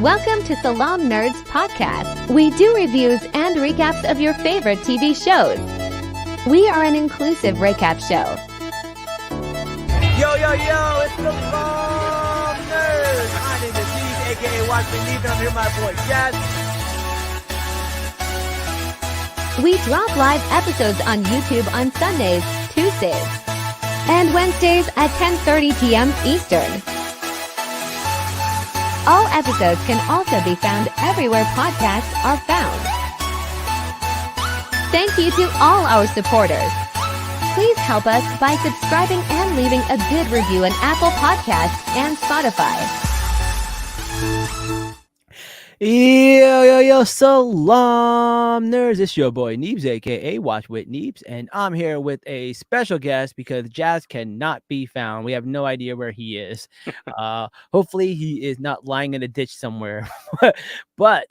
Welcome to Salaam Nerds Podcast. We do reviews and recaps of your favorite TV shows. We are an inclusive recap show. Yo, it's the Salaam Nerds. My name is Steve, aka Watch Me Leave, and I'm here with my boy Jazz. We drop live episodes on YouTube on Sundays, Tuesdays, and Wednesdays at 10:30 p.m. Eastern. All episodes can also be found everywhere podcasts are found. Thank you to all our supporters. Please help us by subscribing and leaving a good review on Apple Podcasts and Spotify. Yo, Salaam Nerds. It's your boy Neebs, aka Watch with Neebs, and I'm here with a special guest because Jazz cannot be found. We have no idea where he is. Hopefully he is not lying in a ditch somewhere. But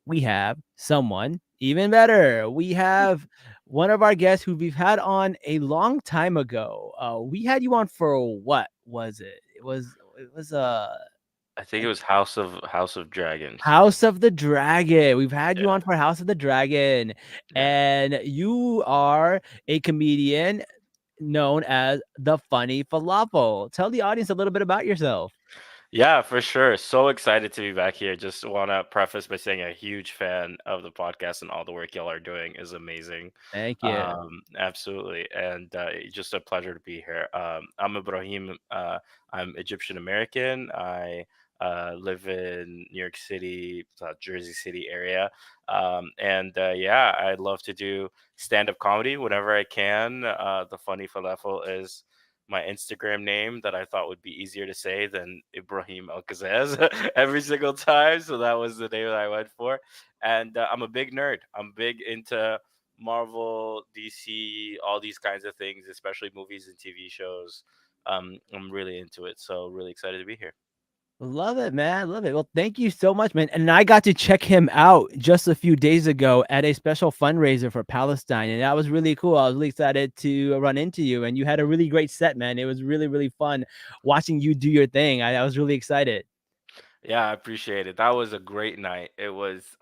we have someone even better. We have one of our guests who we've had on a long time ago. We had you on for what was it? It was I think it was House of Dragons. House of the Dragon. We've had you on for House of the Dragon, and you are a comedian known as the Funny Falafel. Tell the audience a little bit about yourself. Yeah, for sure. So excited to be back here. Just want to preface by saying a huge fan of the podcast and all the work y'all are doing is amazing. Thank you. Absolutely. And just a pleasure to be here. I'm Ibrahim. I'm Egyptian American. I live in New York City, Jersey City area. I'd love to do stand-up comedy whenever I can. The Funny Falafel is my Instagram name that I thought would be easier to say than Ibrahim Alcazez every single time. So that was the name that I went for. And I'm a big nerd. I'm big into Marvel, DC, all these kinds of things, especially movies and TV shows. I'm really into it. So really excited to be here. Love it, man. Love it. Well, thank you so much, man. And I got to check him out just a few days ago at a special fundraiser for Palestine. And that was really cool. I was really excited to run into you. And you had a really great set, man. It was really, really fun watching you do your thing. I was really excited. Yeah, I appreciate it. That was a great night. It was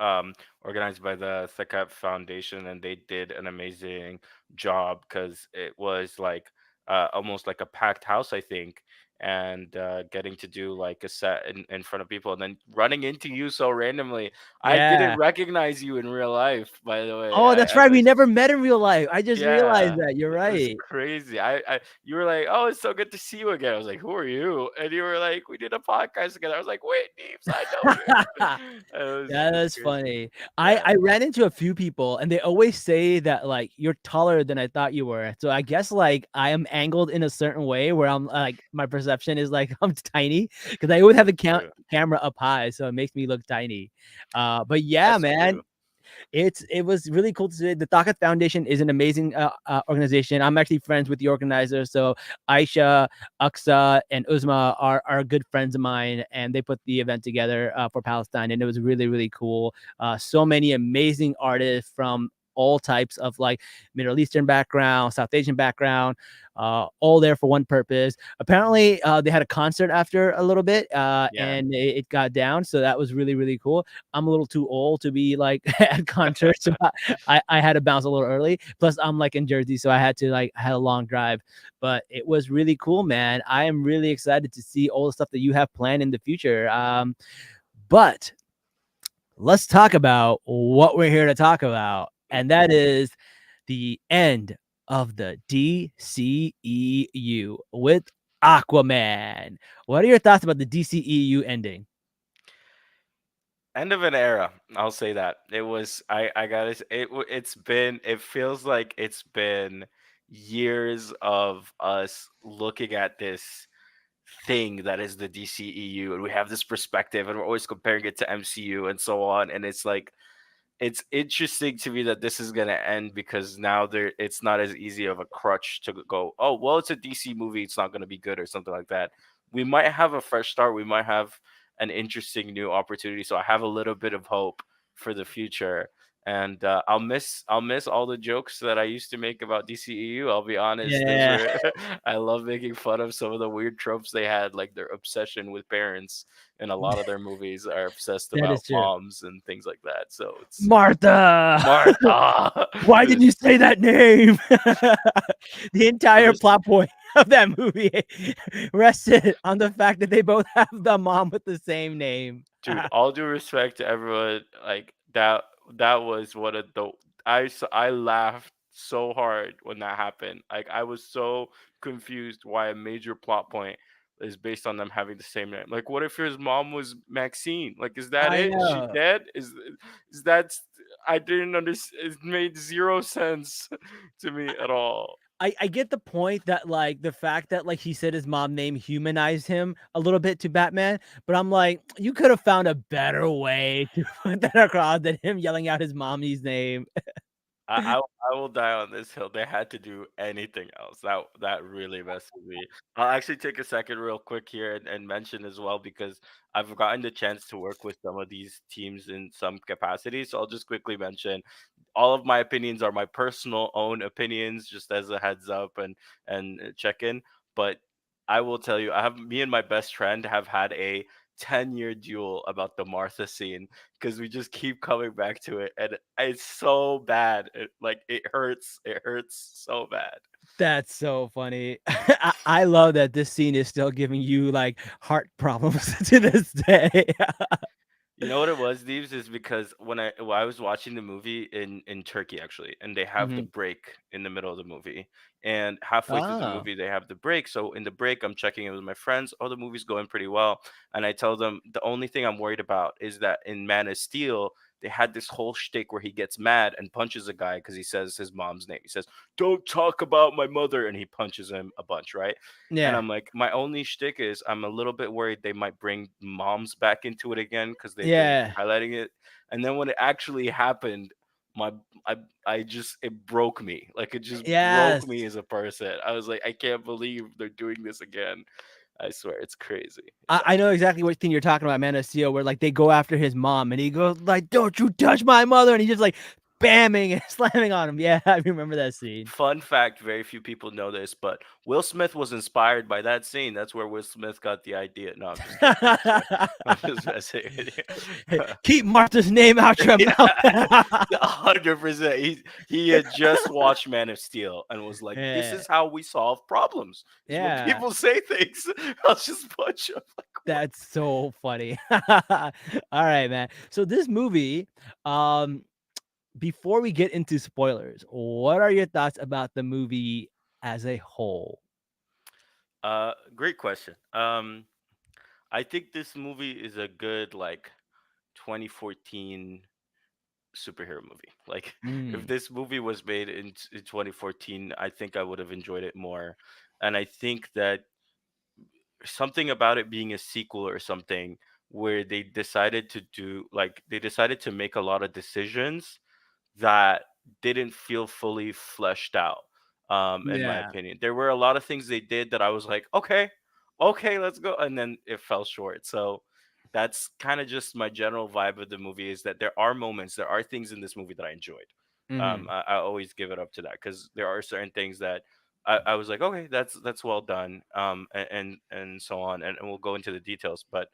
organized by the Thekab Foundation, and they did an amazing job because it was like almost like a packed house, I think, and getting to do like a set in front of people, and then running into you so randomly. I didn't recognize you in real life, by the way. Oh, that's I right. We was never met in real life. I just realized that. You're it was right. crazy. You were like, "Oh, it's so good to see you again." I was like, "Who are you?" And you were like, "We did a podcast together." I was like, "Wait, Deeps, I know you." Yeah, that's Crazy. funny. Yeah. I ran into a few people and they always say that like you're taller than I thought you were. So I guess like I am angled in a certain way where I'm like my perception is like I'm tiny because I always have the camera up high, so it makes me look tiny. But yeah, That's man. true. It was really cool to see. The Takat Foundation is an amazing organization. I'm actually friends with the organizer. So Aisha, Aksa, and Uzma are good friends of mine, and they put the event together for Palestine, and it was really, really cool. So many amazing artists from all types of like Middle Eastern background, South Asian background, all there for one purpose. Apparently, they had a concert after a little bit, and it got down. So that was really, really cool. I'm a little too old to be like at concerts. So I had to bounce a little early. Plus, I'm like in Jersey, so I had a long drive. But it was really cool, man. I am really excited to see all the stuff that you have planned in the future. But let's talk about what we're here to talk about. And that is the end of the DCEU with Aquaman. What are your thoughts about the DCEU ending? End of an era. I'll say that. It was. I gotta. It's been. It feels like it's been years of us looking at this thing that is the DCEU, and we have this perspective, and we're always comparing it to MCU and so on. And it's like it's interesting to me that this is going to end because now it's not as easy of a crutch to go, oh well, it's a DC movie, it's not going to be good or something like that. We might have a fresh start, we might have an interesting new opportunity, so I have a little bit of hope for the future. and I'll miss all the jokes that I used to make about DCEU. I'll be honest, those Yeah, were I love making fun of some of the weird tropes they had, like their obsession with parents. In a lot of their movies are obsessed that is about true. moms and things like that. So it's Martha, Martha. why It didn't was you say that name? The ever entire plot point of that movie rested on the fact that they both have the mom with the same name. Dude, all due respect to everyone, like that was one of the I laughed so hard when that happened. Like I was so confused why a major plot point is based on them having the same name. Like what if his mom was Maxine? Like is that I it? Is she know. dead? Is that I didn't understand. It made zero sense to me at all. I get the point that like the fact that like he said his mom name humanized him a little bit to Batman, but I'm like, you could have found a better way to put that across than him yelling out his mommy's name. I will die on this hill. They had to do anything else. That really messed with me. I'll actually take a second real quick here and mention as well because I've gotten the chance to work with some of these teams in some capacity. So I'll just quickly mention all of my opinions are my personal own opinions, just as a heads up and check in. But I will tell you, I have me and my best friend have had a 10-year duel about the Martha scene because we just keep coming back to it, and it's so bad. It hurts so bad. That's so funny. I love that this scene is still giving you like heart problems to this day. You know what it was, Deeves, is because when I was watching the movie in Turkey actually, and they have the Mhm. break in the middle of the movie, and halfway through the Oh, movie they have the break. So in the break, I'm checking it with my friends. Oh, the movie's going pretty well, and I tell them the only thing I'm worried about is that in Man of Steel they had this whole shtick where he gets mad and punches a guy because he says his mom's name. He says, "Don't talk about my mother," and he punches him a bunch, right? And yeah, I'm like, my only shtick is I'm a little bit worried they might bring moms back into it again because they've been yeah, highlighting it. And then when it actually happened, my I I just it broke me. Like it just broke yes. me as a person. I was like, I can't believe they're doing this again. I swear, it's crazy. It's I know absolutely exactly what thing you're talking about, Man of Steel, where like they go after his mom and he goes like, "Don't you touch my mother," and he's just like bamming and slamming on him. Yeah, I remember that scene. fun fact. Very few people know this, but Will Smith was inspired by that scene. That's where Will Smith got the idea. No, I'm just kidding. I'm just, I'm just messing with you. Keep Martha's name out your Yeah, mouth. 100%. He had just watched Man of Steel and was like, "This Yeah, is how we solve problems. Is when yeah. people say things, I'll just punch them." Like, what? That's so funny. All right, man. So this movie, um, before we get into spoilers, what are your thoughts about the movie as a whole? Great question. I think this movie is a good like 2014 superhero movie. Like, if Mm. this movie was made in 2014, I think I would have enjoyed it more. And I think that something about it being a sequel or something where they decided to make a lot of decisions that didn't feel fully fleshed out. In my Yeah. opinion, there were a lot of things they did that I was like, okay, okay, let's go, and then it fell short. So that's kind of just my general vibe of the movie, is that there are things in this movie that I enjoyed. Mhm. I always give it up to that because there are certain things that I was like, okay, that's well done, and so on, and we'll go into the details, but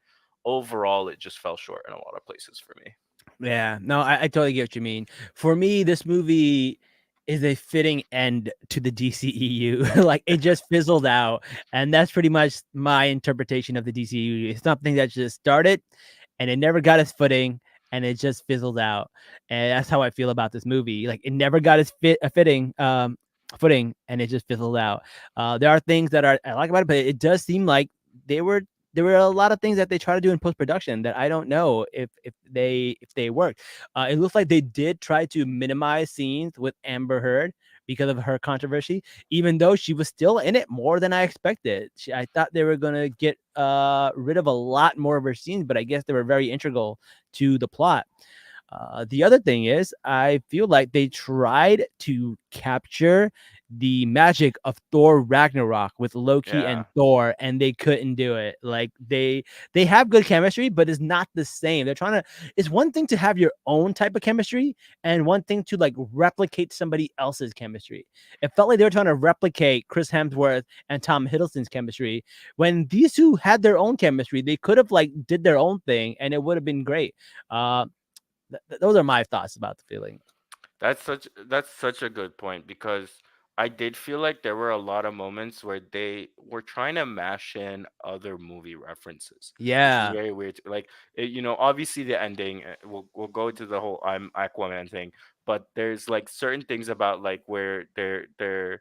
overall, it just fell short in a lot of places for me. Yeah, no, I totally get what you mean. For me, this movie is a fitting end to the DCEU. Like it just fizzled out, and that's pretty much my interpretation of the DCEU. It's something that just started, and it never got its footing, and it just fizzled out. And that's how I feel about this movie. Like it never got its footing, and it just fizzled out. There are things that I like about it, but it does seem like they were there were a lot of things that they try to do in post production that I don't know if they worked. It looks like they did try to minimize scenes with Amber Heard because of her controversy, even though she was still in it more than I expected. I thought they were gonna get rid of a lot more of her scenes, but I guess they were very integral to the plot. The other thing is, I feel like they tried to capture the magic of Thor Ragnarok with Loki and Yeah. Thor, and they couldn't do it. Like they have good chemistry, but it's not the same. They're trying to. It's one thing to have your own type of chemistry, and one thing to like replicate somebody else's chemistry. It felt like they were trying to replicate Chris Hemsworth and Tom Hiddleston's chemistry. When these two had their own chemistry, they could have like did their own thing, and it would have been great. Uh, those are my thoughts about the feeling. That's such a good point because I did feel like there were a lot of moments where they were trying to mash in other movie references, which was Yeah, very weird. Like obviously the ending. We'll go into the whole I'm Aquaman thing, but there's like certain things about like where the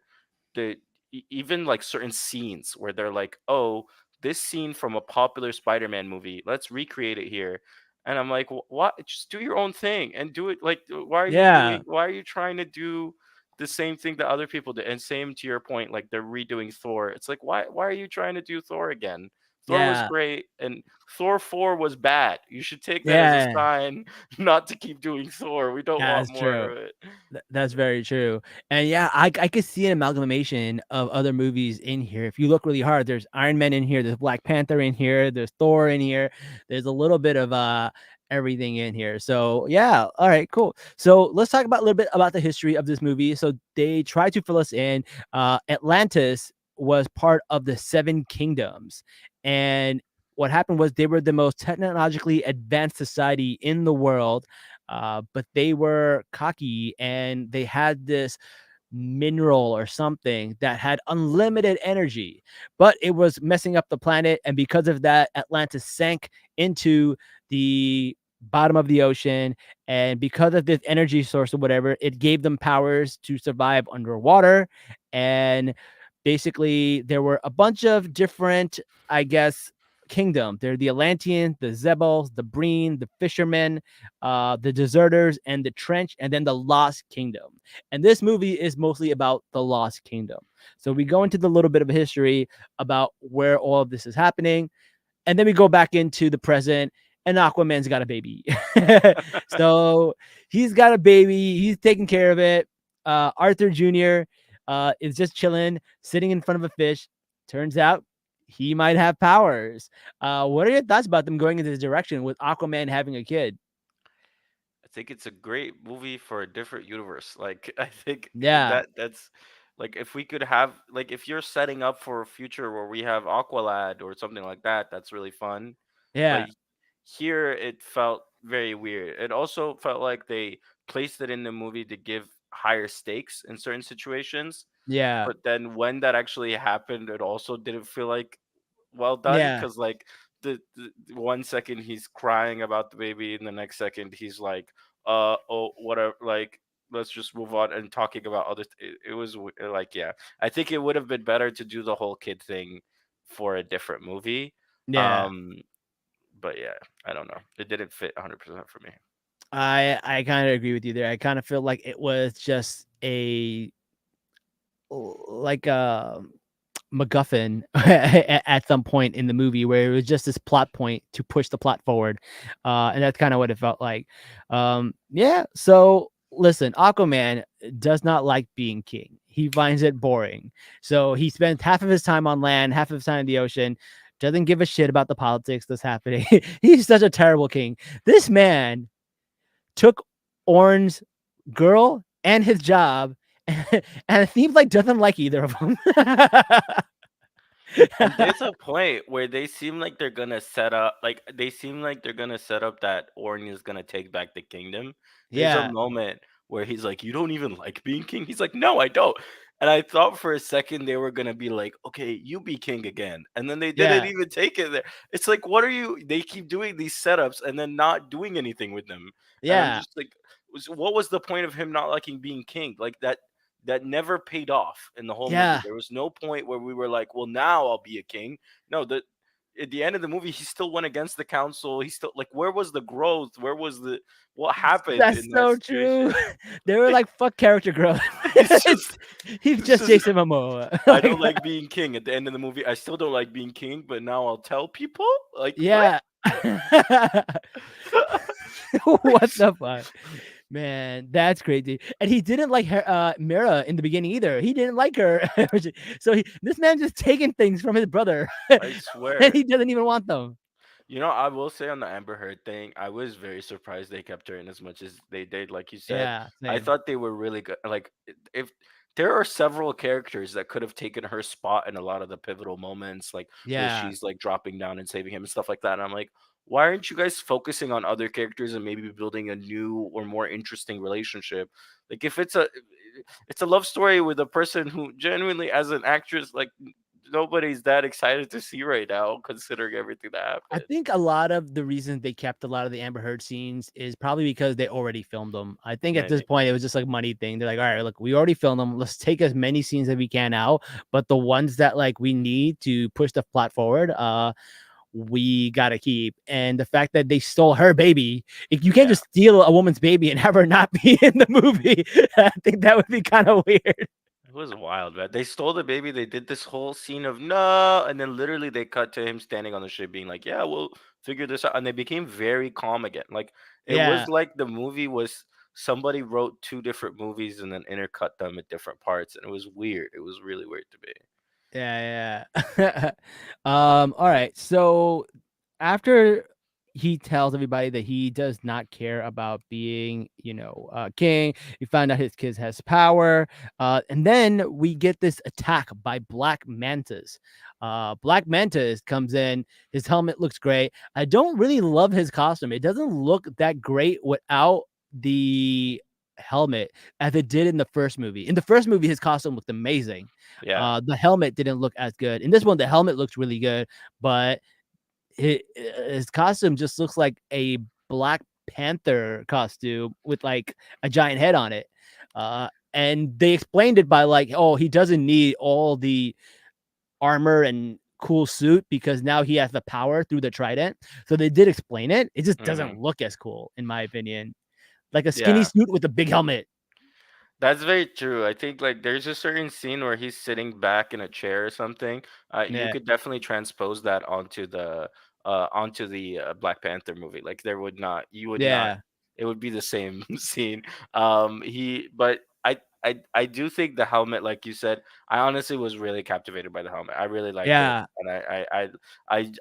even like certain scenes where they're like, "Oh, this scene from a popular Spider-Man movie, let's recreate it here." And I'm like, "What? Just do your own thing and do it like yeah, why are you trying to do the same thing that other people did?" And same to your point, like they're redoing Thor. It's like, why are you trying to do Thor again? Thor was yeah, great and Thor 4 was bad. You should take that as a yeah. sign not to keep doing Thor. We don't want That's more true. of it. That's very true. And yeah, I could see an amalgamation of other movies in here. If you look really hard, there's Iron Man in here, there's Black Panther in here, there's Thor in here. There's a little bit of everything in here. So yeah, all right, cool. So let's talk about a little bit about the history of this movie. So they try to fill us in. Atlantis was part of the Seven Kingdoms, and what happened was they were the most technologically advanced society in the world, but they were cocky and they had this mineral or something that had unlimited energy, but it was messing up the planet. And because of that, Atlantis sank into the bottom of the ocean. And because of this energy source or whatever, it gave them powers to survive underwater. And basically, there were a bunch of different, I guess, kingdom. They're the Atlanteans, the Zebels, the Breen, the Fishermen, the Deserters, and the Trench, and then the Lost Kingdom. And this movie is mostly about the Lost Kingdom. So we go into the little bit of a history about where all of this is happening, and then we go back into the present, and Aquaman's got a baby. So he's got a baby. He's taking care of it. Arthur Jr. Is just chilling, sitting in front of a fish. Turns out he might have powers. What are your thoughts about them going in this direction with Aquaman having a kid? I think it's a great movie for a different universe. Like I think Yeah, that's like if we could have like if you're setting up for a future where we have Aqualad or something like that, that's really fun. But yeah, here it felt very weird. It also felt like they placed it in the movie to give higher stakes in certain situations. yeah, But then when that actually happened, it also didn't feel like well done yeah, because like the 1 second he's crying about the baby and the next second he's like oh whatever, like let's just move on and talking about other it was like yeah, I think it would have been better to do the whole kid thing for a different movie. yeah. um but yeah, I don't know, it didn't fit 100% for me. I kind of agree with you there. I kind of feel like it was just a like a MacGuffin at some point in the movie where it was just this plot point to push the plot forward, and that's kind of what it felt like. Yeah. So listen, Aquaman does not like being king. He finds it boring. So he spends half of his time on land, half of his time in the ocean. Doesn't give a shit about the politics that's happening. He's such a terrible king. This man took Orn's girl and his job, and it seems like doesn't like either of them. And there's a point where they seem like they're gonna set up, like they seem like they're gonna set up that Orn is gonna take back the kingdom. There's a Yeah, moment where he's like, "You don't even like being king." He's like, "No, I don't." And I thought for a second they were gonna be like, "Okay, you be king again," and then they didn't yeah, even take it there. It's like, what are you? They keep doing these setups and then not doing anything with them, and I'm yeah, just like, what was the point of him not liking being king? Like that never paid off in the whole movie. yeah, There was no point where we were like, "Well, now I'll be a king." No, the at the end of the movie, he still went against the council. He still like, where was the growth? Where was the what happened that's in that so true. situation? They were like, "Fuck character growth." It's It's just, he's it's just just, Jason Momoa. I don't Like, like being king. At the end of the movie, I still don't like being king, but now I'll tell people. Like what? yeah. What the fuck? Man, that's crazy. And he didn't like her, Mira in the beginning either. He didn't like her. So this man just taking things from his brother, I and swear. he doesn't even want them. You know, I will say on the Amber Heard thing, I was very surprised they kept her in as much as they did. Like you said, Yeah, I same. thought they were really good. Like, if there are several characters that could have taken her spot in a lot of the pivotal moments, like where Yeah, she's like dropping down and saving him and stuff like that. And I'm like, why aren't you guys focusing on other characters and maybe building a new or more interesting relationship? Like, if it's a love story with a person who genuinely, as an actress, like nobody's that excited to see right now, considering everything that I happened. think a lot of the reason they kept a lot of the Amber Heard scenes is probably because they already filmed them. I think at this Maybe. point it was just like money thing. They're like, all right, look, we already filmed them. Let's take as many scenes as we can out, but the ones that like we need to push the plot forward, we gotta keep. And the fact that they stole her baby, if you can't Yeah. just steal a woman's baby and have her not be in the movie, I think that would be kind of weird. It was wild, man. They stole the baby. They did this whole scene of no, and then literally they cut to him standing on the ship, being like, "Yeah, we'll figure this out." And they became very calm again. Like it was Yeah, like the movie was somebody wrote two different movies and then intercut them at different parts, and it was weird. It was really weird to me. yeah. All right. So after he tells everybody that he does not care about being, king, we find out his kid has power, and then we get this attack by Black Mantis. Black Mantis comes in. His helmet looks great. I don't really love his costume. It doesn't look that great without the helmet as it did in the first movie. In the first movie, his costume looked amazing. Yeah. The helmet didn't look as good. In this one, the helmet looks really good, but his costume just looks like a Black Panther costume with like a giant head on it. And they explained it by like, oh, he doesn't need all the armor and cool suit because now he has the power through the trident. So they did explain it. It just Hmm. doesn't look as cool, in my opinion. Like a skinny Yeah. suit with a big helmet. That's very true. I think like there's a certain scene where he's sitting back in a chair or something. You Yeah. could definitely transpose that onto the Black Panther movie. Like there would not, you would not. Yeah. It would be the same scene. But I do think the helmet, like you said, I honestly was really captivated by the helmet. I really liked it, Yeah. and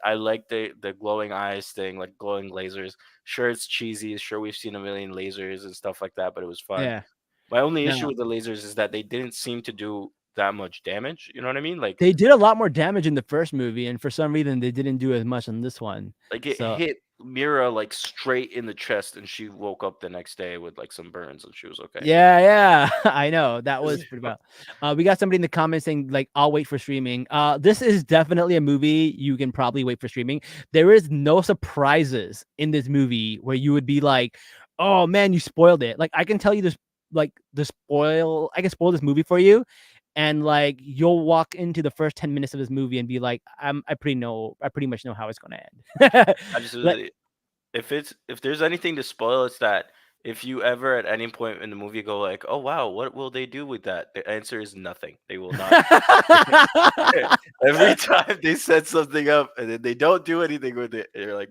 I like the glowing eyes thing, like glowing lasers. Sure, it's cheesy. Sure, we've seen a million lasers and stuff like that, but it was fun. Yeah. My only issue No. with the lasers is that they didn't seem to do that much damage, you know what I mean? They did a lot more damage in the first movie, and for some reason they didn't do as much in this one. Like it So hit Mira like straight in the chest and she woke up the next day with like some burns and she was okay. yeah, I know that was pretty bad. We got somebody in the comments saying like, "I'll wait for streaming." This is definitely a movie you can probably wait for streaming. There is no surprises in this movie where you would be like, "Oh man, you spoiled it." Like I can tell you this, like I can spoil this movie for you, and like you'll walk into the first 10 minutes of this movie and be like, I pretty much know how it's gonna end." Like, Absolutely. If there's anything to spoil, it's that if you ever at any point in the movie go like, "Oh wow, what will they do with that?" The answer is nothing. They will not. Every time they set something up and then they don't do anything with it, and you're like,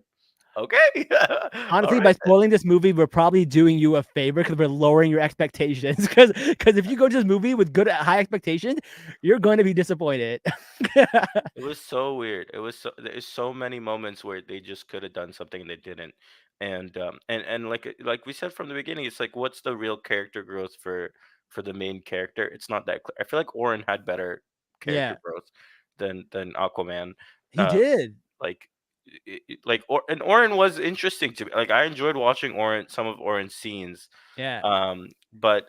"Okay, all Honestly, by right then." spoiling this movie, we're probably doing you a favor because we're lowering your expectations. Because if you go to this movie with good high expectations, you're going to be disappointed. It was so weird. There's so many moments where they just could have done something and they didn't. And like we said from the beginning, it's like what's the real character growth for the main character? It's not that clear. I feel like Oren had better character Yeah, growth than Aquaman. he Uh did. like and Oren was interesting to me. Like I enjoyed watching some of Oren's scenes. Yeah. But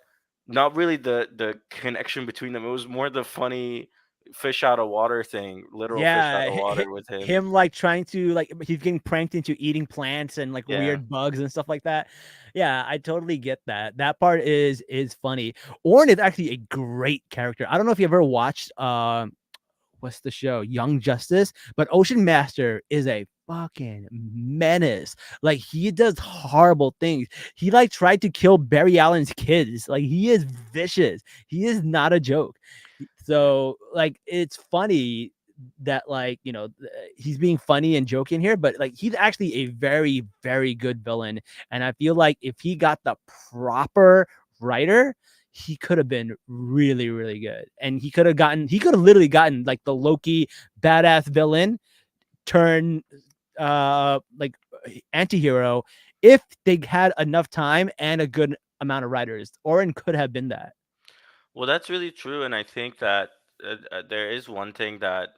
not really the connection between them. It was more the funny fish out of water thing, literal fish out Yeah, of water with him. him like trying to like he's getting pranked into eating plants and like Yeah. weird bugs and stuff like that. Yeah, I totally get that. That part is funny. Orn is actually a great character. I don't know if you ever watched what's the show? Young Justice, but Ocean Master is a fucking menace. Like he does horrible things. He like tried to kill Barry Allen's kids. Like he is vicious. He is not a joke. So like it's funny that like he's being funny and joking here, but like he's actually a very very good villain, and I feel like if he got the proper writer, he could have been really really good, and he could have literally gotten like the Loki badass villain turn like anti-hero if they had enough time and a good amount of writers. Oren could have been that. Well, that's really true, and I think that there is one thing that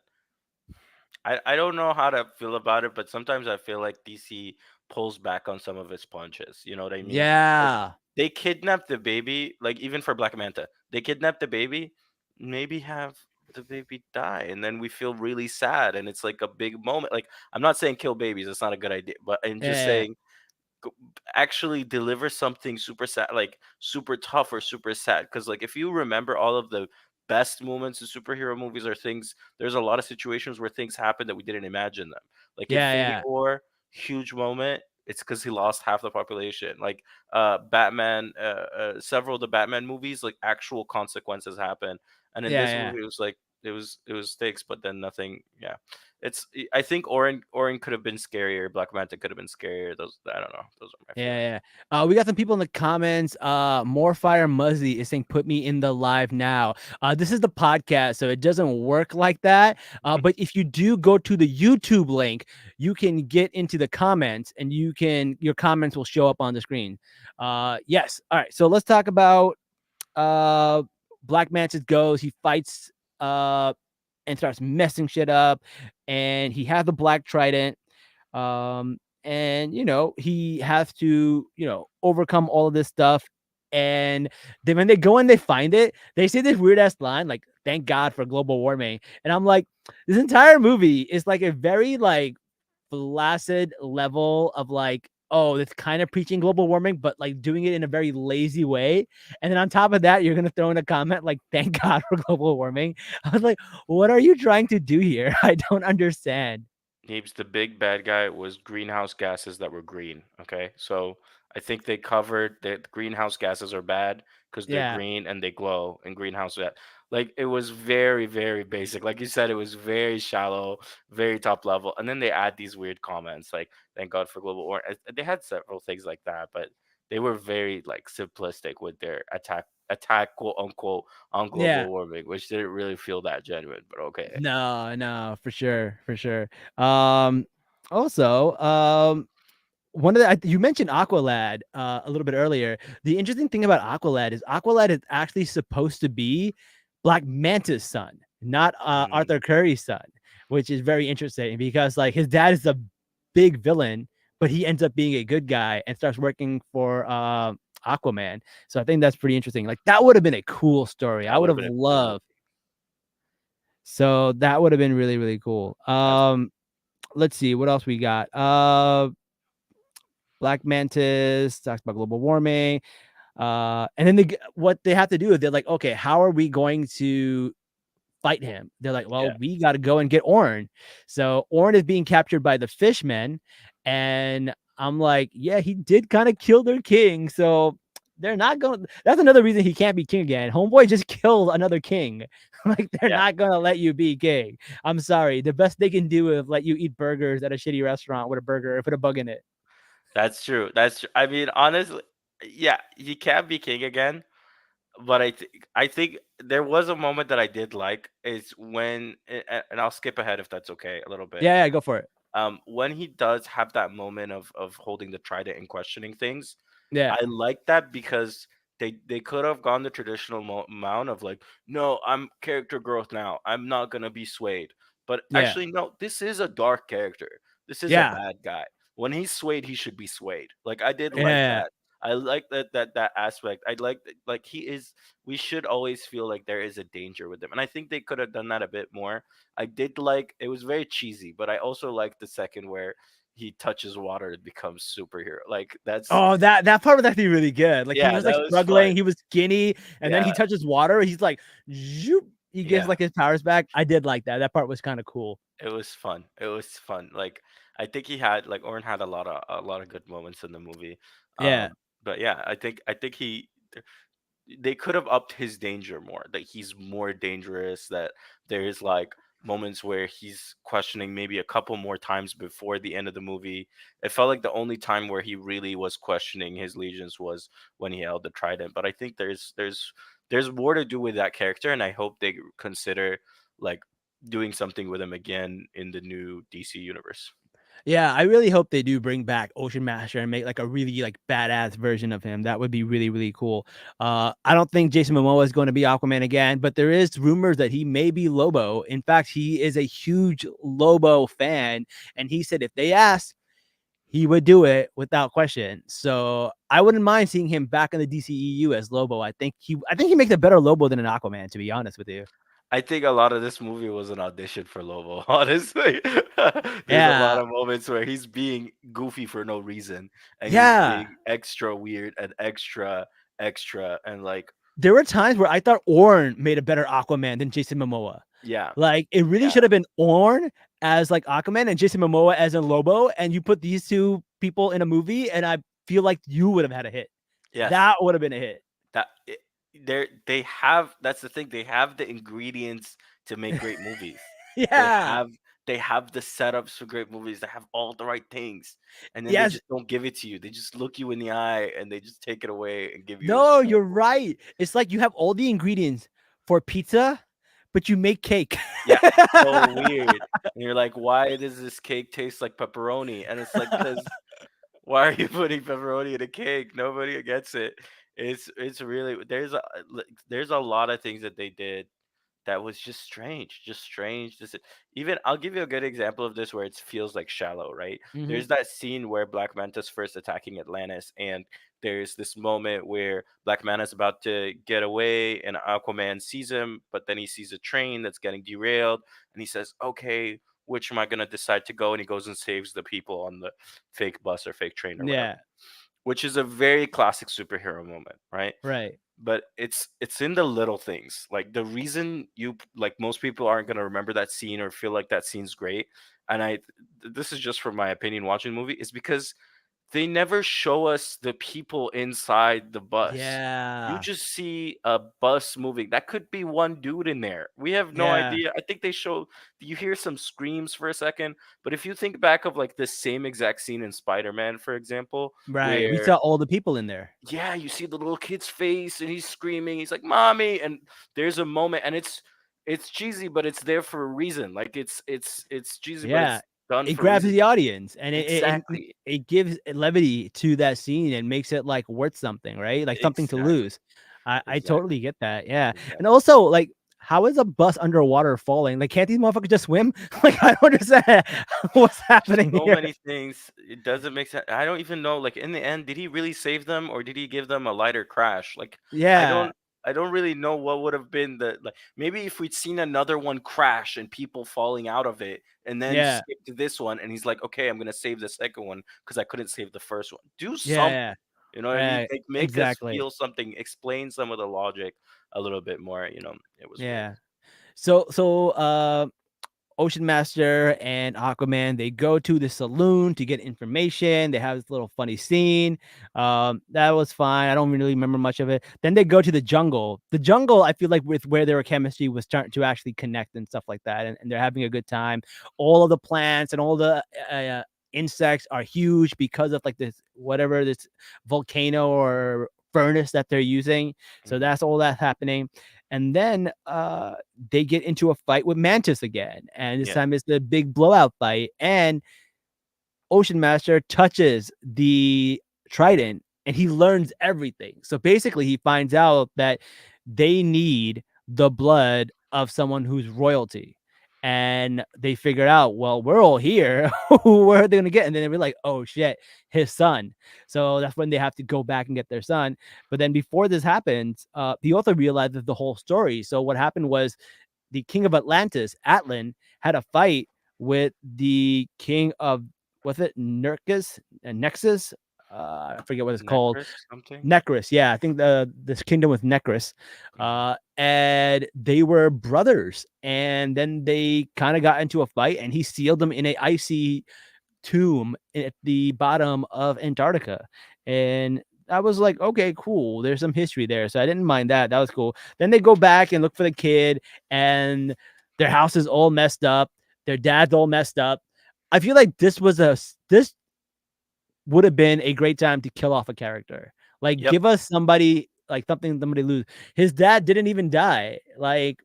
I don't know how to feel about it, but sometimes I feel like DC pulls back on some of its punches. You know what I mean? Like Yeah. they kidnap the baby, like even for Black Manta, they kidnap the baby, maybe have the baby die, and then we feel really sad, and it's like a big moment. Like I'm not saying kill babies, it's not a good idea, but I'm just Yeah. saying g- actually deliver something super sad, like super tough or super sad. Because like if you remember all of the best moments in superhero movies or things, there's a lot of situations where things happen that we didn't imagine them. Like Yeah. Infinity Yeah. War, huge moment. It's because he lost half the population. Like Batman, several of the Batman movies, like actual consequences happen. And in Yeah. this Yeah. movie, it was like it was stakes, but then nothing. Yeah, I think Orin could have been scarier. Black Manta could have been scarier. Those I don't know. Those are my feelings. Yeah, yeah. We got some people in the comments. More Fire Muzzy is saying, "Put me in the live now." This is the podcast, so it doesn't work like that. But if you do go to the YouTube link, you can get into the comments, and your comments will show up on the screen. Yes. All right. So let's talk about uh Black Manta goes. He fights and starts messing shit up, and he has the Black Trident. And he has to overcome all of this stuff, and then when they go and they find it, they say this weird ass line like, thank God for global warming. And I'm like, this entire movie is like a very like flaccid level of like, oh, it's kind of preaching global warming, but like doing it in a very lazy way. And then on top of that, you're gonna throw in a comment like, thank God for global warming. I was like, what are you trying to do here? I don't understand. Neebs, the big bad guy was greenhouse gases that were green. Okay, so I think they covered that greenhouse gases are bad because they're Yeah. green and they glow. And like it was very very basic. Like you said, it was very shallow, very top level. And then they add these weird comments like "Thank God for global warming." They had several things like that, but they were very like simplistic with their attack quote unquote on Yeah. global warming, which didn't really feel that genuine. But okay. No, no, for sure, for sure. Also, one of you mentioned Aqualad a little bit earlier. The interesting thing about Aqualad is actually supposed to be Black Manta's son, not Mm, Arthur Curry's son, which is very interesting because like his dad is a big villain, but he ends up being a good guy and starts working for Aquaman. So I think that's pretty interesting. Like that would have been a cool story. I that would would have have been a cool movie. loved. So that would have been really really cool. That's Let's see what else we got. Black Mantis talks about global warming. And then what they have to do is they're like, okay, how are we going to fight him? They're like, well, yeah. we got to go and get Orn. So Orn is being captured by the fishmen, and I'm like, yeah, he did kind of kill their king, so they're not going. That's another reason he can't be king again. Homeboy just killed another king. Like they're Yeah, not gonna let you be king. I'm sorry. The best they can do is let you eat burgers at a shitty restaurant with a burger and put a bug in it. that's true. That's true. I mean, honestly, yeah, he can't be king again. But I think there was a moment that I did like is when and I'll skip ahead if that's okay a little bit. Yeah, yeah, go for it. When he does have that moment of holding the trident and questioning things, Yeah, I like that because they could have gone the traditional amount of like, no, I'm character growth now. I'm not gonna be swayed. But yeah, actually, no, this is a dark character. This is a yeah, bad guy. When he's swayed, he should be swayed. Like I did like yeah. that. I like that aspect. I like he is. We should always feel like there is a danger with him, and I think they could have done that a bit more. I did like it was very cheesy, but I also liked the second where he touches water and becomes superhero. Like that's Oh, that part was actually really good. Like he yeah, was that like was fun. struggling, he was skinny, and then Yeah, he touches water. He's like, zoop, he gets yeah, like his powers back. I did like that. That part was kind of cool. it was fun. It was fun. Like I think he had like Oren had a lot of good moments in the movie. Yeah, But yeah, I think they could have upped his danger more. That he's more dangerous. That there is like moments where he's questioning maybe a couple more times before the end of the movie. It felt like the only time where he really was questioning his allegiance was when he held the trident. But I think there's more to do with that character, and I hope they consider like doing something with him again in the new DC universe. Yeah, I really hope they do bring back Ocean Master and make like a really like badass version of him. That would be really really cool. I don't think Jason Momoa is going to be Aquaman again, but there is rumors that he may be Lobo. In fact, he is a huge Lobo fan, and he said if they ask, he would do it without question. So I wouldn't mind seeing him back in the DCEU as Lobo. I think he makes a better Lobo than an Aquaman, to be honest with you. I think a lot of this movie was an audition for Lobo, honestly. There's a lot Yeah, of moments where he's being goofy for no reason and he's yeah. being extra weird and extra and like There were times where I thought Orn made a better Aquaman than Jason Momoa. yeah, Like it really yeah, should have been Orn as like Aquaman and Jason Momoa as a Lobo, and you put these two people in a movie, and I feel like you would have had a hit. yes. That would have been a hit. That they have that's the thing, they have the ingredients to make great movies. They Yeah. have they have the setups for great movies. They have all the right things, and then they Yes. just don't give it to you. They just look you in the eye and they just take it away and give you a No, short you're movie. right. It's like you have all the ingredients for pizza, but you make cake. Yeah, so weird. And you're like, why does this cake taste like pepperoni? And it's like, because why are you putting pepperoni in a cake? Nobody gets it. It's really there's a lot of things that they did that was just strange, just strange. This even I'll give you a good example of this where it feels like shallow, right? Mhm. There's that scene where Black Manta's first attacking Atlantis, and there's this moment where Black Manta's about to get away, and Aquaman sees him, but then he sees a train that's getting derailed, and he says, "Okay, which am I gonna decide to go?" And he goes and saves the people on the fake bus or fake train or whatever, Yeah. which is a very classic superhero moment, right? Right. But it's in the little things. Like the reason like most people aren't going to remember that scene or feel like that scene's great, and this is just from my opinion watching the movie, is because they never show us the people inside the bus. You Yeah. just see a bus moving. That could be one dude in there. We have no Yeah. idea. I think they show you hear some screams for a second, but if you think back of like the same exact scene in Spider-Man, for example, Right. We where saw all the people in there. yeah, you see the little kid's face and he's screaming. He's like, "Mommy!" And there's a moment, and it's cheesy, but it's there for a reason. Like it's cheesy, but Yeah. it's done It for a grabs reason. the audience and Exactly, it gives levity to that scene and makes it like worth something, right? Like something to exactly, lose. I totally exactly, get that. Yeah. And exactly. also like how is a bus underwater falling? Like can't these motherfuckers just swim? Like I don't understand what's happening So here. many things. It doesn't make sense. I don't even know. Like in the end, did he really save them, or did he give them a lighter crash? Like I Yeah. don't. I don't really know what would have been the like. Maybe if we'd seen another one crash and people falling out of it, and then Yeah. skip to this one, and he's like, "Okay, I'm gonna save the second one because I couldn't save the first one." Do Yeah. something. You know what I mean? Like make us Exactly. feel something. Explain some of the logic a little bit more. It was weird. Yeah. Ocean Master and Aquaman, they go to the saloon to get information. They have this little funny scene. That was fine. I don't really remember much of it. Then they go to the jungle. The jungle, I feel like with where their chemistry was starting to actually connect and stuff like that, and they're having a good time. All of the plants and all the insects are huge because of like this whatever this volcano or furnace that they're using. So Mhm. that's all that's happening. And then they get into a fight with Mantis again, and this Yeah, time it's the big blowout fight, and Ocean Master touches the trident and he learns everything. So basically, he finds out that they need the blood of someone who's royalty. And they figured out, well, we're all here. Where are they going to get? And then they were like, oh shit, his son. So that's when they have to go back and get their son. But then before this happens, the author realizes the whole story. So what happened was the king of Atlantis, Atlan, had a fight with the king of was it Nurkus and Nexus? I forget what it's called. necklace something. Necris, yeah, I think the this kingdom with Necris. Mhm. And they were brothers, and then they kind of got into a fight, and he sealed them in a icy tomb at the bottom of Antarctica. And I was like, okay, cool. There's some history there. So I didn't mind that. That was cool. Then they go back and look for the kid, and Their house is all messed up. Their dad's all messed up. I feel like this would have been a great time to kill off a character. Like, Yep. give us somebody like somebody lose. His dad didn't even die. Like,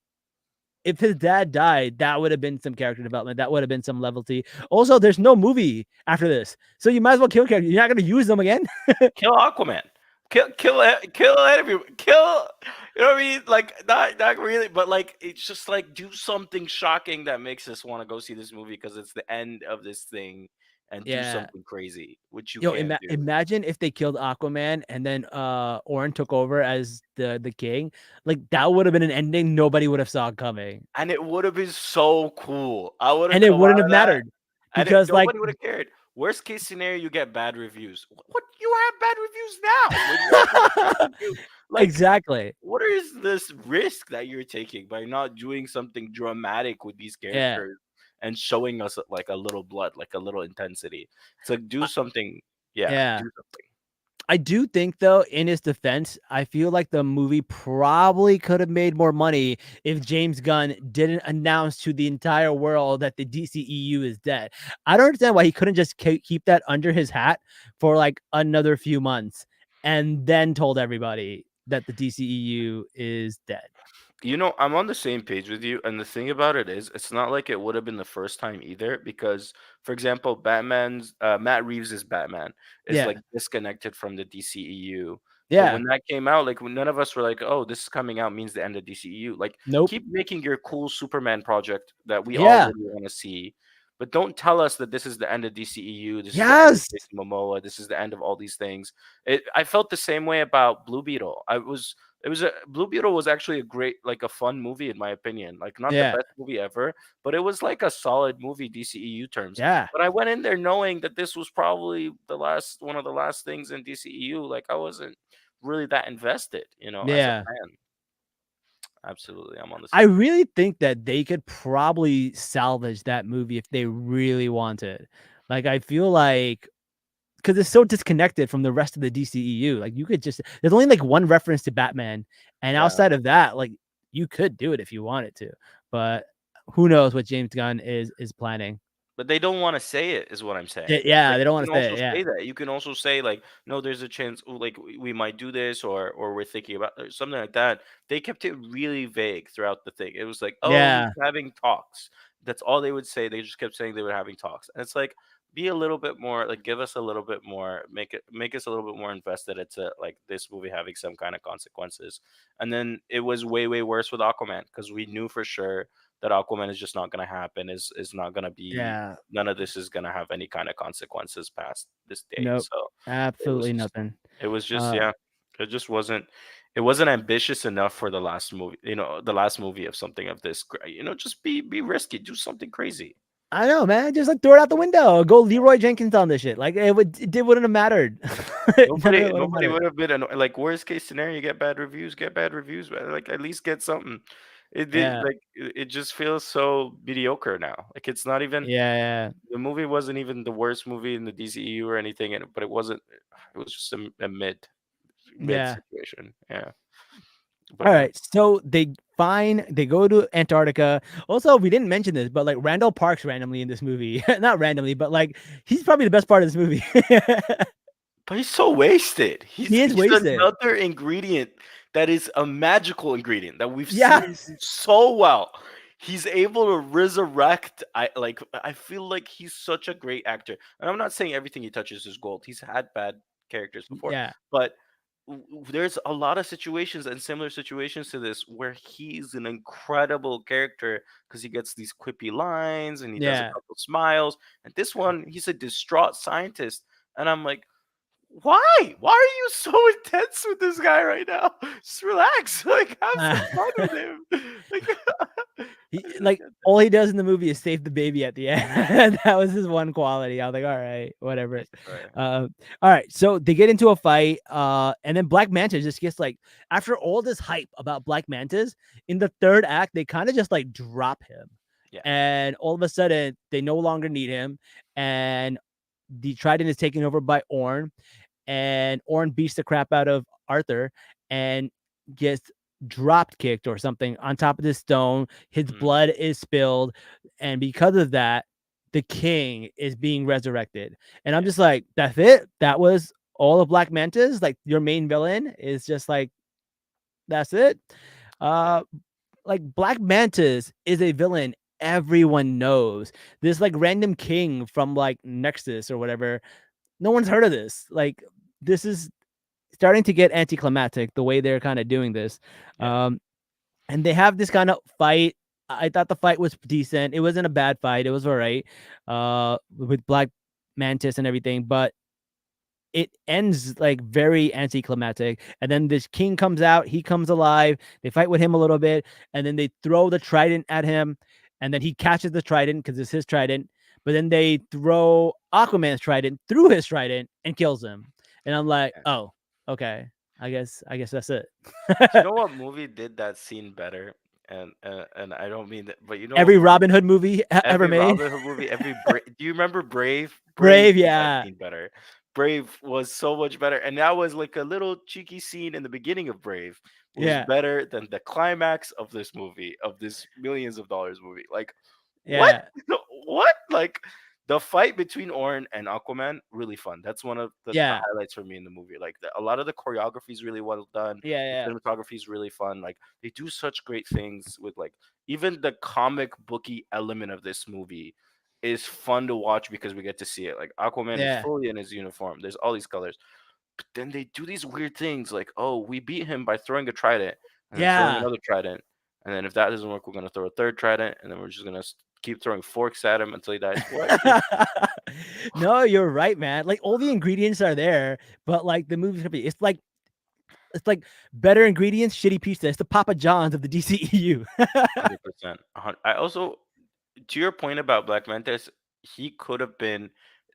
if his dad died, that would have been some character development. That would have been some levelty. Also, there's no movie after this, so you might as well kill characters. You're not going to use them again. Kill Aquaman. Kill everyone. Kill. You know what I mean? Like not really, but like it's just like do something shocking that makes us want to go see this movie because it's the end of this thing, and do Yeah. something crazy, which you Yo, can't do. imagine if they killed Aquaman and then Orin took over as the king. Like, that would have been an ending nobody would have saw coming, And it would have been so cool. I would have and it come wouldn't out have of that, mattered and because, like, nobody would have cared. Worst case scenario, you get bad reviews. What you have bad reviews now? When you have a great review, like exactly. what is this risk that you're taking by not doing something dramatic with these Yeah. characters and showing us like a little blood, like a little intensity? It's like do Uh, something, yeah, yeah. do something. I do think, though, in his defense, I feel like the movie probably could have made more money if James Gunn didn't announce to the entire world that the DCEU is dead. I don't understand why he couldn't just keep that under his hat for like another few months and then told everybody that the DCEU is dead. You know, I'm on the same page with you, and the thing about it is, it's not like it would have been the first time either. Because, for example, Batman's Matt Reeves' Batman is like Yeah. disconnected from the DCEU. But Yeah. when that came out, like when none of us were like, "Oh, this is coming out means the end of DCEU." Like, Nope. keep making your cool Superman project that we all Yeah. really want to see, but don't tell us that this is the end of DCEU. This is the end of Yes. Jason Momoa. This is the end of all these things. I felt the same way about Blue Beetle. It was a Blue Beetle was actually a great, like a fun movie in my opinion. Like not the Yeah. best movie ever, but it was like a solid movie DCEU terms. Yeah. But I went in there knowing that this was probably one of the last things in DCEU. Like I wasn't really that invested, as a Yeah. fan. Absolutely, I'm on the I same. really think that they could probably salvage that movie if they really wanted. Like, I feel like because it's so disconnected from the rest of the DCEU. Like, you could just there's only like one reference to Batman, and Yeah. outside of that, like, you could do it if you wanted to. But who knows what James Gunn is planning? But they don't wanna say it is what I'm saying. Yeah, Like, they don't you want can to say also it. Yeah, say that. You can also say, like, "No, there's a chance, like, we might do this," or "We're thinking about," or something like that. They kept it really vague throughout the thing. It was like, "Oh, he's yeah, having talks." That's all they would say. They just kept saying they were having talks. And it's like, be a little bit more like, give us a little bit more, make us a little bit more invested into, like, this movie having some kinda consequences. And then it was way, way worse with Aquaman because we knew for sure that Aquaman is just not gonna happen, is not gonna be yeah. none of this is gonna have any kind of consequences past this date. Nope, So it was absolutely just nothing. it was just Uh, yeah, it just wasn't ambitious enough for the last movie, the last movie of something of this just be risky, do something crazy. I know, man. Just like throw it out the window. Go Leroy Jenkins on this shit. Like, it wouldn't have mattered. None of Nobody it would have nobody mattered. would have been like worst case scenario, you get bad reviews, but like at least get something. It did Yeah, like it just feels so mediocre now. Like it's not even yeah, yeah, the movie wasn't even the worst movie in the DCEU or anything, but it wasn't. It was just a mid yeah. situation. Yeah, but All yeah, right, so they go to Antarctica. Also, we didn't mention this, but like Randall Parks randomly in this movie, not randomly, but like he's probably the best part of this movie. but he's so wasted. He's He is he's wasted. another ingredient that is a magical ingredient that we've seen him Yes. do so well. He's able to resurrect. I feel like he's such a great actor, and I'm not saying everything he touches is gold. He's had bad characters before, Yeah. but there's a lot of situations and similar situations to this where he's an incredible character because he gets these quippy lines and he does a Yeah. couple smiles. And this one, he's a distraught scientist, and I'm like, why? Why are you so intense with this guy right now? Just relax, like have some fun with him. Like, He I don't like get all he does in the movie is save the baby at the end. That was his one quality. I was like, all right, whatever. it. Right. All right. So they get into a fight, and then Black Manta just gets like after all this hype about Black Mantas in the third act, they kind of just like drop him, Yeah. and all of a sudden they no longer need him, and the Trident is taken over by Orn, and Orn beats the crap out of Arthur and gets drop kicked or something on top of this stone. His Mm, blood is spilled, and because of that, the king is being resurrected. And I'm yeah, just like, that's it. That was all of Black Mantis. Like your main villain is just like that's it. yeah, Uh, like Black Mantis is a villain everyone knows. This like random king from like Nexus or whatever. No one's heard of this. Like this is starting to get anticlimactic the way they're kind of doing this. yeah, Um, and they have this kind of fight. I thought the fight was decent. It wasn't a bad fight. It was all right. With Black Mantis and everything, but it ends like very anticlimactic. And then this king comes out, he comes alive, they fight with him a little bit, and then they throw the trident at him, and then he catches the trident because it's his trident. But then they throw Aquaman's trident through his trident and kills him. And I'm like, yeah. oh, okay. I guess that's it. You know what movie did that scene better? And I don't mean that, but you know what Every movie? Robin Hood movie ever Every made. Robin Hood movie, do you remember Brave? Brave Brave, did that yeah. scene better. Brave was so much better, and that was like a little cheeky scene in the beginning of Brave was Yeah. better than the climax of this movie, of this millions of dollars movie. Like, what? Yeah. What? Like the fight between Orin and Aquaman, really fun. That's one of the Yeah. highlights for me in the movie. Like a lot of the choreography is really well done. Yeah. The Yeah. cinematography is really fun. Like they do such great things with like even the comic booky element of this movie is fun to watch because we get to see it. Like Aquaman is Yeah. fully in his uniform. There's all these colors. But then they do these weird things like, oh, we beat him by throwing a trident and then throwing Yeah. another trident. And then if that doesn't work, we're gonna throw a third trident, and then we're just gonna keep throwing forks at him until he dies. What? No, you're right, man. Like all the ingredients are there, but like the movie's gonna be it's like better ingredients, shitty pizza. It's the Papa John's of the DCEU. 100%. I also, to your point about Black Mantis, he could have been.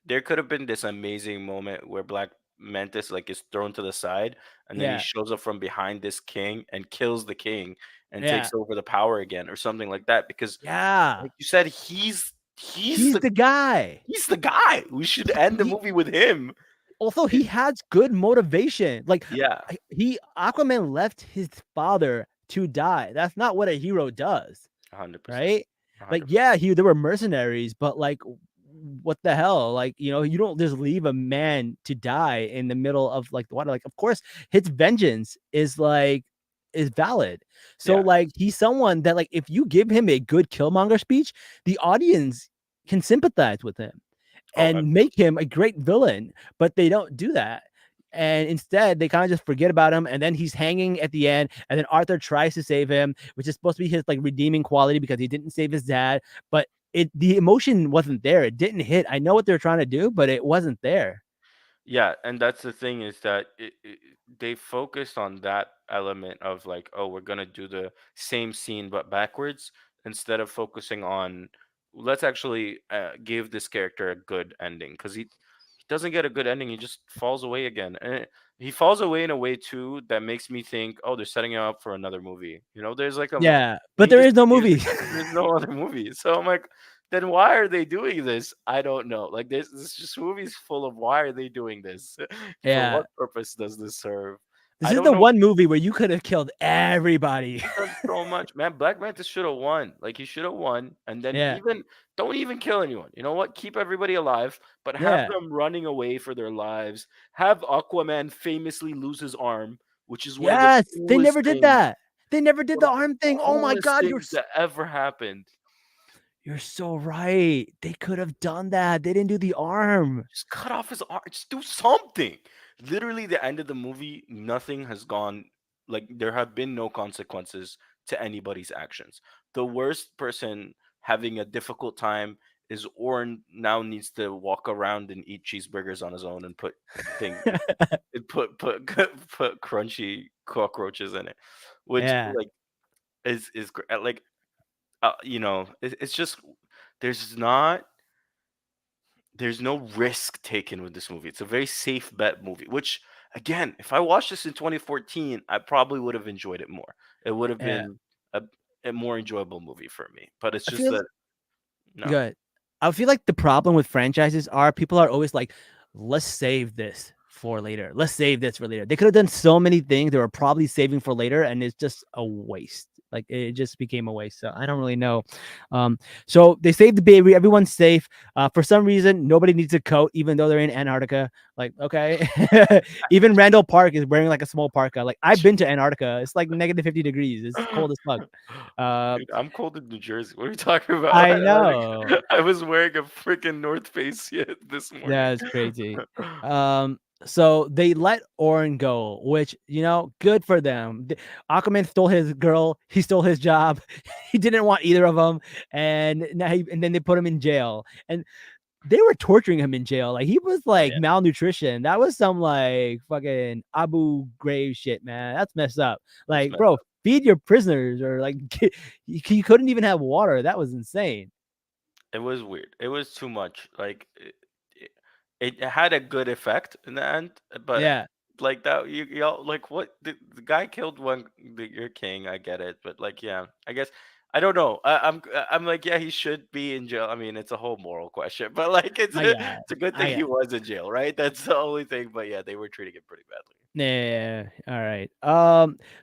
There could have been this amazing moment where Black Mantis like is thrown to the side, and then he Yeah, shows up from behind this king and kills the king and yeah, takes over the power again, or something like that. Because, yeah. like you said, he's He's the the guy. he's the guy. We should end the He movie with him. also Eh, he has good motivation. Like Yeah, he Aquaman left his father to die. That's not what a hero does. 100%. Right? Like, 100%. yeah, there were mercenaries, but like, what the hell? Like, you don't just leave a man to die in the middle of like the water. Like, of course, his vengeance is valid. So Yeah. like, he's someone that like, if you give him a good Killmonger speech, the audience can sympathize with him Oh, and make him a great villain. But they don't do that. And instead, they kind of just forget about him. And then he's hanging at the end. And then Arthur tries to save him, which is supposed to be his like redeeming quality because he didn't save his dad. But the emotion wasn't there. It didn't hit. I know what they're trying to do, but it wasn't there. yeah, and that's the thing is that they focused on that element of like, oh, we're gonna do the same scene but backwards instead of focusing on let's actually give this character a good ending because he doesn't get a good ending. He just falls away again, and he falls away in a way too that makes me think, oh, they're setting him up for another movie. You know, there's like Yeah, when but he there is no disappears movie. again, there's no other movie. So I'm like, then why are they doing this? I don't know. Like this just movie's full of why are they doing this? For Yeah, what purpose does this serve? this I is don't the know. one movie where you could have killed everybody. Done so much, man. Black Manta should have won. Like he should have won, and then Yeah, even don't even kill anyone. You know what? Keep everybody alive, but have yeah, them running away for their lives. Have Aquaman famously lose his arm, which is one of the yes. They coolest never did things, that. They never did one the of the arm thing. Oh my coolest god, things that ever happened. you're so right. They could have done that. They didn't do the arm. Just cut off his arm. Just do something. Literally, the end of the movie, nothing has gone. Like there have been no consequences to anybody's actions. The worst person having a difficult time is Orin now needs to walk around and eat cheeseburgers on his own and put thing and put crunchy cockroaches in it, which Yeah, like is like it's just there's not there's no risk taken with this movie. It's a very safe bet movie, which again, if I watched this in 2014, I probably would have enjoyed it more. It would have yeah. been a, a more enjoyable movie for me. But it's I just feel that no. good. I feel like the problem with franchises are people are always like, let's save this for later. Let's save this for later. They could have done so many things they were probably saving for later, and it's just a waste. Like it just became a waste. So I don't really know. So they saved the baby. Everyone's safe. For some reason, nobody needs a coat, even though they're in Antarctica. Like, okay. Even Randall Park is wearing like a small parka. Like I've been to Antarctica. It's like negative 50 degrees. It's cold as fuck. Uh, Dude, I'm cold in New Jersey. What are you talking about? I know. I was wearing a freaking North Face yet this morning. That's crazy. So they let Orin go, which good for them. Aquaman stole his girl. He stole his job. He didn't want either of them, and and then they put him in jail. And they were torturing him in jail. Like he was Oh like yeah, malnutrition. That was some like fucking Abu Ghraib shit, man. That's messed up. it's Like, messed bro, up. feed your prisoners or like you couldn't even have water. That was insane. It was weird. It was too much. Like it had a good effect in the end, but Yeah. like that, you know, like what the guy killed your king. I get it, but like, yeah, I guess I don't know. I'm like, yeah, he should be in jail. I mean, it's a whole moral question, but like, I got. it's a good thing I he got. was in jail, right? That's the only thing. But yeah, they were treating him pretty badly. Yeah. All right.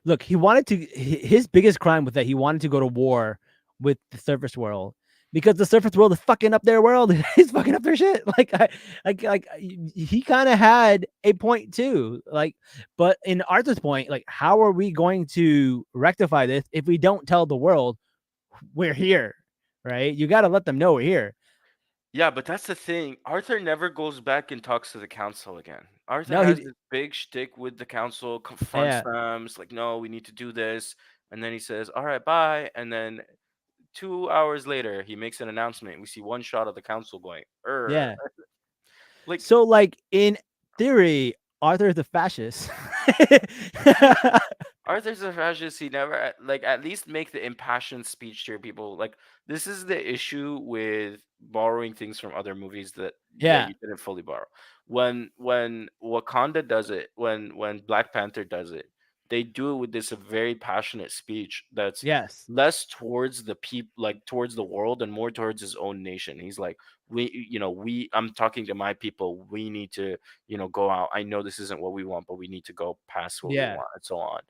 Look, he wanted to. His biggest crime was that he wanted to go to war with the surface world because the surface world is fucking up their world. He's fucking up their shit. He kind of had a point too. Like, but in Arthur's point, like, how are we going to rectify this if we don't tell the world we're here? Right? You got to let them know we're here. Yeah, but that's the thing. Arthur never goes back and talks to the council again. Arthur No, has he. this big shtick with the council, confronts Yeah. them. It's like, no, we need to do this. And then he says, all right, bye. And then 2 hours later, he makes an announcement. We see one shot of the council going, Yeah. like So, like in theory, Arthur is a fascist. Arthur's a fascist. He never like at least make the impassioned speech to your people. Like this is the issue with borrowing things from other movies that Yeah. you didn't fully borrow. When Wakanda does it, when Black Panther does it, they do it with this very passionate speech that's Yes. less towards the people, like towards the world, and more towards his own nation. He's like, we I'm talking to my people. We need to, go out. I know this isn't what we want, but we need to go past what we Yeah. want, and so on.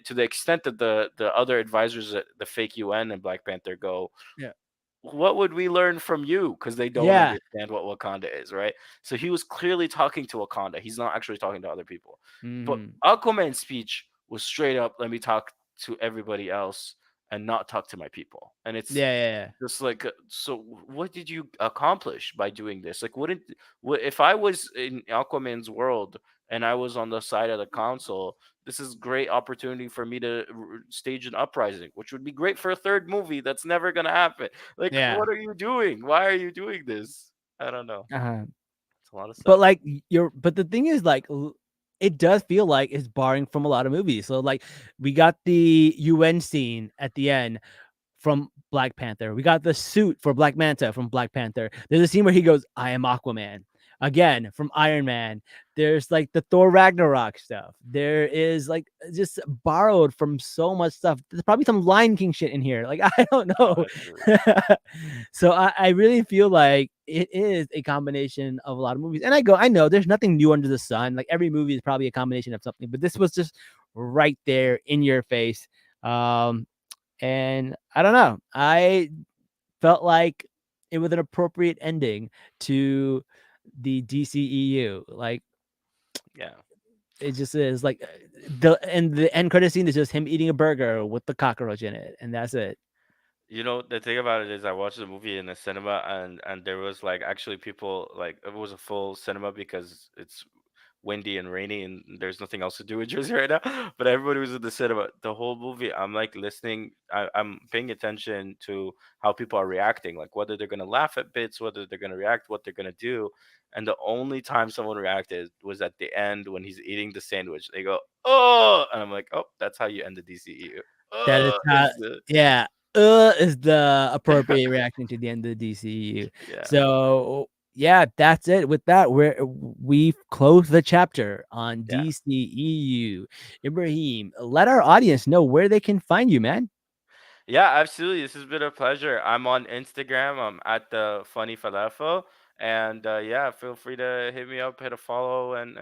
To the extent that the other advisors at the fake UN and Black Panther go, Yeah. what would we learn from you? Because they don't Yeah. understand what Wakanda is, right? So he was clearly talking to Wakanda. He's not actually talking to other people. But Mhm. Aquaman's speech was straight up, let me talk to everybody else and not talk to my people. And it's Yeah, yeah, yeah. just like, so what did you accomplish by doing this? Like, what if I was in Aquaman's world and I was on the side of the council? This is great opportunity for me to stage an uprising, which would be great for a third movie. That's never gonna happen. Like, Yeah. what are you doing? Why are you doing this? I don't know. Uh-huh. It's a lot of But stuff. like but the thing is like it does feel like it's borrowing from a lot of movies. So like we got the UN scene at the end from Black Panther. We got the suit for Black Manta from Black Panther. There's a scene where he goes, I am Aquaman. Again, from Iron Man. There's like the Thor Ragnarok stuff. There is like just borrowed from so much stuff. There's probably some Lion King shit in here. Like, I don't Oh, know. that's true. So I really feel like it is a combination of a lot of movies. And I know there's nothing new under the sun. Like every movie is probably a combination of something, but this was just right there in your face. And I don't know. I felt like it was an appropriate ending to the DCEU. Like Yeah. it just is like the end credit scene is just him eating a burger with the cockroach in it, and that's it. The thing about it is I watched the movie in the cinema, and there was like actually people, like it was a full cinema because it's windy and rainy and there's nothing else to do in Jersey right now. But everybody was in the cinema the whole movie. I'm like listening. I'm paying attention to how people are reacting, like whether they're gonna laugh at bits, whether they're gonna react, what they're gonna do. And the only time someone reacted was at the end when he's eating the sandwich. They go, "Oh," and I'm like, "Oh, that's how you end the DCEU." That is how, Is the yeah. Is the appropriate reaction to the end of the DCU. yeah. So yeah, that's it. With that, we've closed the chapter on Yeah. DCEU. Ibrahim, let our audience know where they can find you, man. Yeah, absolutely. This has been a pleasure. I'm on Instagram. I'm at the Funny Falafel, And yeah, feel free to hit me up, hit a follow, and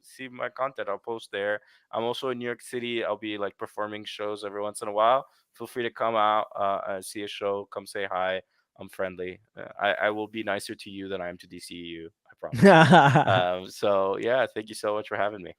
see my content. I'll post there. I'm also in New York City. I'll be like performing shows every once in a while. Feel free to come out and see a show. Come say hi. I'm friendly. I will be nicer to you than I am to DCU. I promise. So yeah, thank you so much for having me.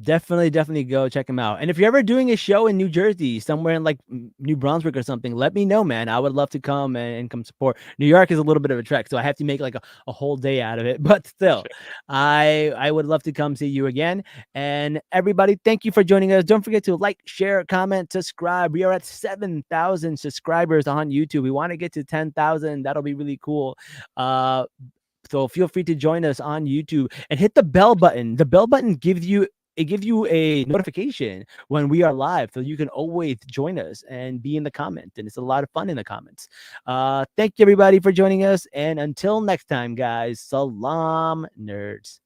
Definitely go check him out. And if you're ever doing a show in New Jersey, somewhere in like New Brunswick or something, let me know, man. I would love to come and come support. New York is a little bit of a trek, so I have to make like a whole day out of it. But still, Sure. I would love to come see you again. And everybody, thank you for joining us. Don't forget to like, share, comment, subscribe. We are at 7,000 subscribers on YouTube. We want to get to 10,000. That'll be really cool. So feel free to join us on YouTube and hit the bell button. The bell button gives you a notification when we are live, so you can always join us and be in the comment. And it's a lot of fun in the comments. Thank you everybody for joining us, and until next time, guys. Salaam, nerds.